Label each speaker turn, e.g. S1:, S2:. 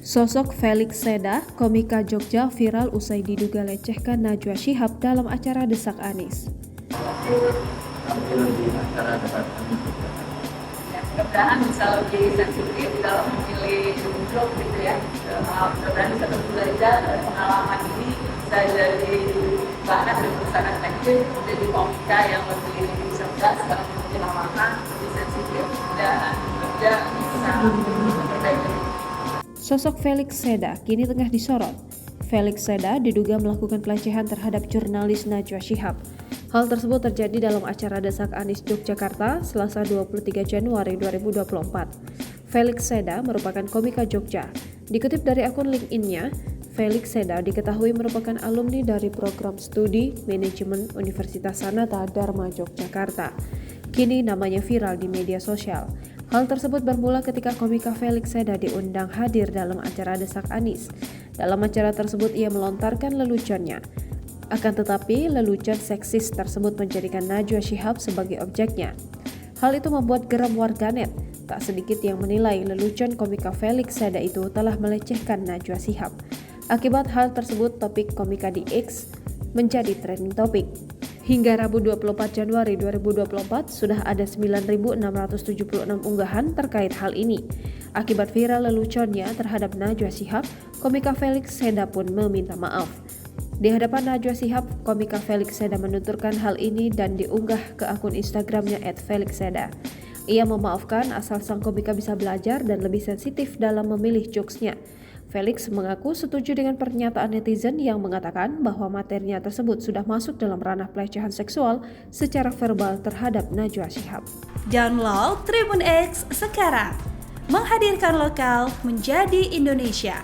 S1: Sosok Felix Seda, komika Jogja viral usai diduga lecehkan Najwa Shihab dalam acara Desak Anies.
S2: Mudah-mudahan bisa lebih sensitif dalam memilih job gitu ya. Mudah-mudahan bisa terus belajar dari pengalaman ini, bisa jadi bahan dari perusahaan teknik, jadi komika yang lebih cerdas dalam memilih lamaran, lebih sensitif dan juga bisa memperbaiki.
S1: Sosok Felix Seda kini tengah disorot. Felix Seda diduga melakukan pelecehan terhadap jurnalis Najwa Shihab. Hal tersebut terjadi dalam acara Desak Anies Yogyakarta, Selasa 23 Januari 2024. Felix Seda merupakan komika Jogja. Dikutip dari akun LinkedIn-nya, Felix Seda diketahui merupakan alumni dari program studi manajemen Universitas Sanata Dharma Yogyakarta. Kini namanya viral di media sosial. Hal tersebut bermula ketika komika Felix Seda diundang hadir dalam acara Desak Anies. Dalam acara tersebut ia melontarkan leluconnya. Akan tetapi, lelucon seksis tersebut menjadikan Najwa Shihab sebagai objeknya. Hal itu membuat geram warganet. Tak sedikit yang menilai lelucon komika Felix Seda itu telah melecehkan Najwa Shihab. Akibat hal tersebut, topik komika di X menjadi trending topik. Hingga Rabu 24 Januari 2024 sudah ada 9.676 unggahan terkait hal ini. Akibat viral leluconnya terhadap Najwa Shihab, komika Felix Seda pun meminta maaf. Di hadapan Najwa Shihab, komika Felix Seda menuturkan hal ini dan diunggah ke akun Instagramnya @felixseda. Ia memaafkan asal sang komika bisa belajar dan lebih sensitif dalam memilih jokesnya. Felix mengaku setuju dengan pernyataan netizen yang mengatakan bahwa materinya tersebut sudah masuk dalam ranah pelecehan seksual secara verbal terhadap Najwa Shihab.
S3: Download Tribun X sekarang, menghadirkan lokal menjadi Indonesia.